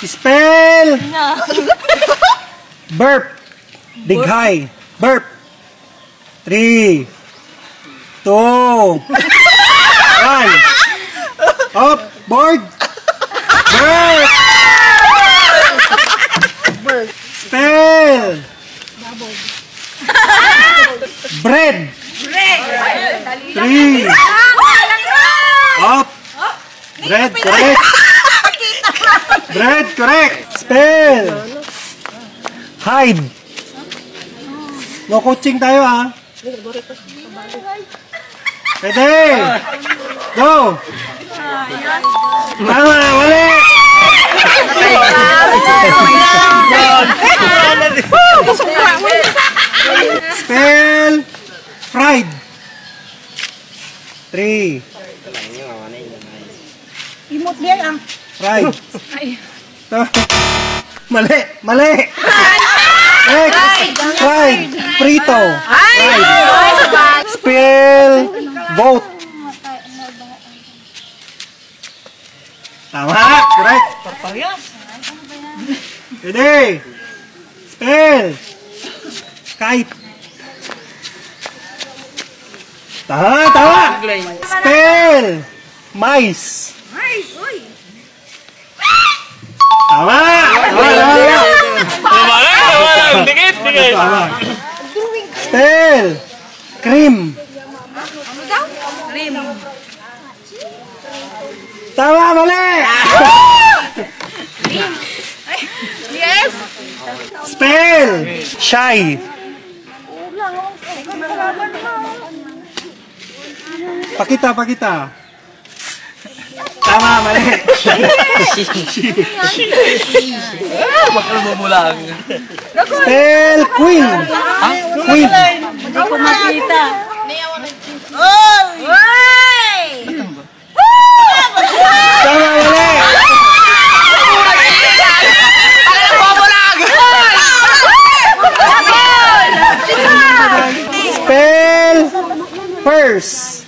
Spell. Burp. Dighay. Burp. 3, 2, 1. Up. Board. Burp. Spell. Bread. 3. Up. Bread, correct. Bread, correct. Spell. Hide. No coaching tayo, ha? Pwede. Go. Tama, mali. Spell. Fried. 3. Imot dia ang. Fried. Mali. Mali. Fried. Prito. Fried. Spell. Vote. Tama. Correct. Pwede. Spell. Kite. Tama. Spell. Mice. Tama. Dikit. Spell. Cream. Tama, mali. Yes. Spell. Shy. Pakita. Tama, mali. Bakal bumulang. Spell. Queen. Queen. Hindi ko makita. Tama, mali. Spell. Purse.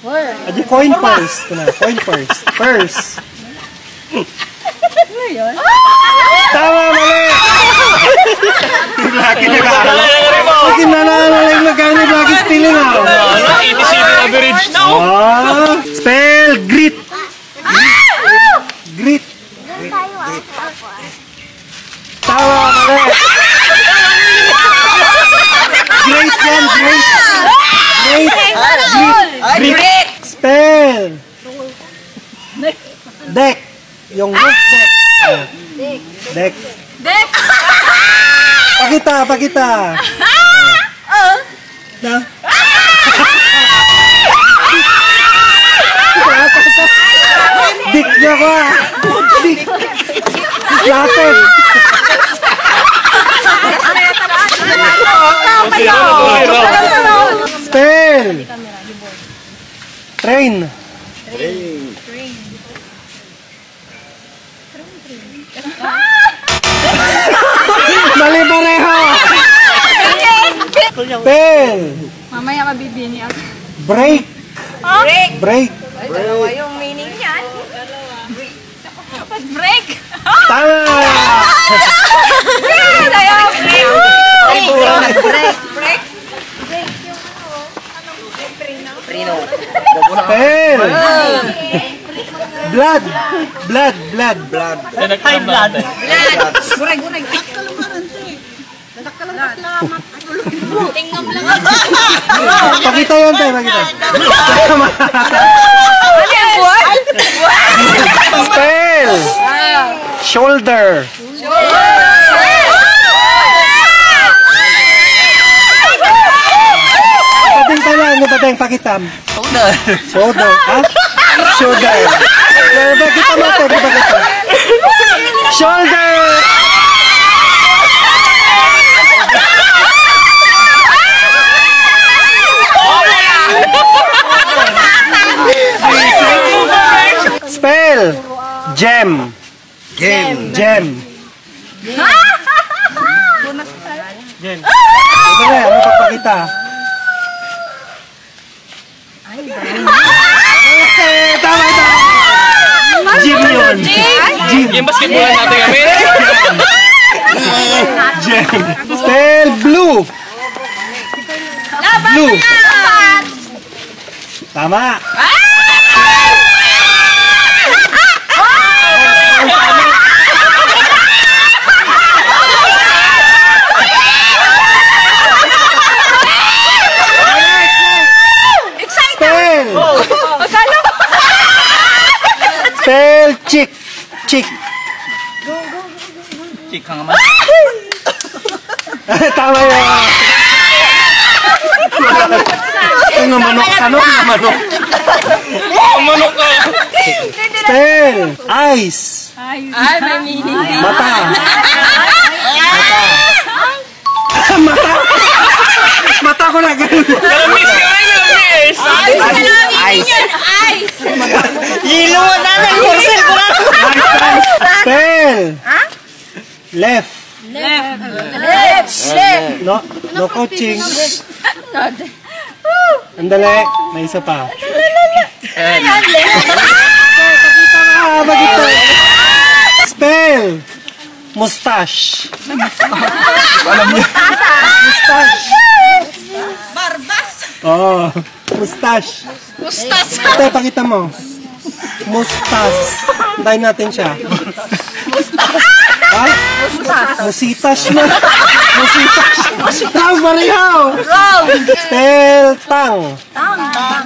Adi coin purse. Coin purse. Purse. Tama, mali. Lagi nagkano lagi stealing ako. Average na. Spell. Grit. Grit. Tama, mali. Great yan, great. Great. Spell. Deck. Yung roof deck. Deck. Pakita. Na? Dick niya ko. Dick. Latin. Spell. Train. Mali pareho. Spell. Mamaya mabibini ako. Break. Break. Dalawa yung meaning niyan. Break. Tama. Break. Spell. Blood. High blood. Gureg. Tingnan lang ako. Pakita yun tayo, pakita. Spell. Shoulder. Pateng, pakitam. Shoulder. Ha? Shoulder. Pakita mo ito, pakita. Shoulder. Spell. Gem. Gem. Ano papakita? Tama. Gym yun. Yung basketball natin kami. Spell blue. Laban Blue. na yan! Tama. Spell. Akala ko. Spell chick. Chick. Chika nga man. Tama yun. Ang manok. Ano ang manok? Ang manok ka. Spell eyes. Ay, may meaning. Mata. Mata. Mata ko na ganun. Namiss ka nga yun, miss. Ice. Ice. Yilo na ng kursil ko na. Spell left. Left. Left. No coaching. Andali, may isa pa. Magita. Spell mustache. Alam niya. Mustache. Barbas. Oh, mustache. Mustas. Ito, pakita mo. Mustache. Tayo natin siya. Ha? Musitas na. Musitas. Tang, pareho. Spell tang. Tap.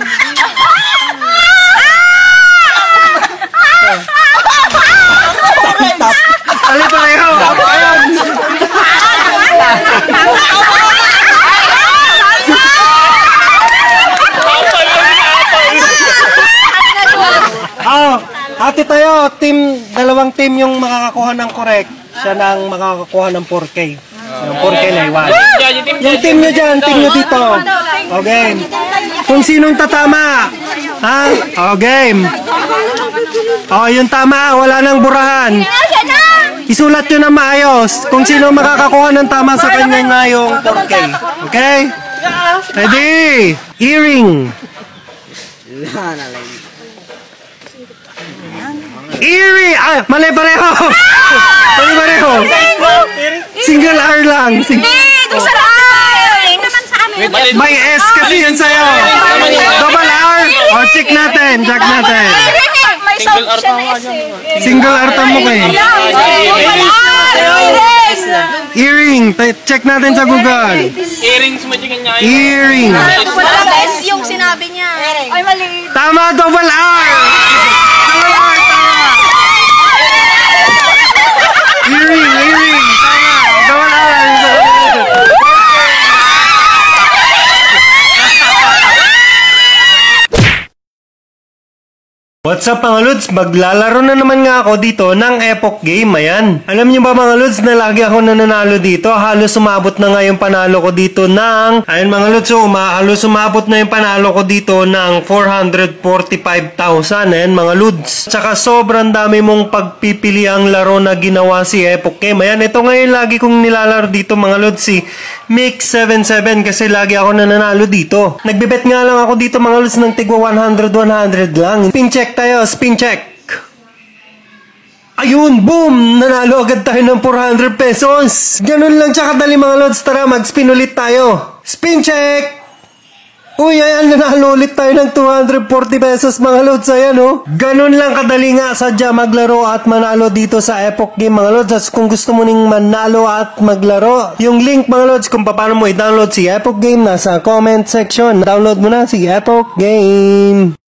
Ali, pareho. Ayan. Ate tayo, dalawang team yung makakakuha ng correct. Siya nang makakakuha ng 4K. Yung 4K na iwan. Yung team nyo dyan, team nyo dito. O game. Kung sinong tatama. Ha? O game. O, yung tama, wala nang burahan. Isulat nyo na maayos. Kung sino makakakuha ng tama sa kanya nga yung 4K. Okay? Ready? Earring. Earring! Ah, mali pareho! Mali pareho! Single R lang. Ito sa amin. Naman sa amin. May S kasi yun sa'yo. Double R. O, check natin. Check natin. May sound siya na S eh. Single R tamo kayo. Earring. Check natin sa Google. Earrings mo chicken niya. Earring. Wala ba S yung sinabi niya? Ay, mali. Tama, double R. Double R, tama. Earring, earring. Tama, double R. What's up mga Lods? Maglalaro na naman nga ako dito ng Epoch Game. Ayan. Alam niyo ba mga Lods na lagi ako nananalo dito? Halos umabot na nga yung panalo ko dito ng... Ayan mga Lods, halos umabot na yung panalo ko dito ng 445,000. Ayan mga Lods. Tsaka sobrang dami mong pagpipili ang laro na ginawa si Epoch Game. Ayan, ito ngayon lagi kong nilalaro dito mga Lods, si Mix77 kasi lagi ako nananalo dito. Nagbibet nga lang ako dito mga Lods ng tigwa 100 lang. Spin check tayo, spin check. Ayun, boom! Nanalo agad tayo ng 400 pesos. Ganun lang siya kadali mga Lods. Tara, mag-spin ulit tayo. Spin check! Uy, ayan, nanalo ulit tayo ng 240 pesos mga Lods. Ayan, oh. Ganun lang kadali nga sadya maglaro at manalo dito sa Epoch Game mga Lods. At kung gusto mo ning manalo at maglaro, yung link mga Lods kung paano mo i-download si Epoch Game nasa comment section. Download mo na si Epoch Game.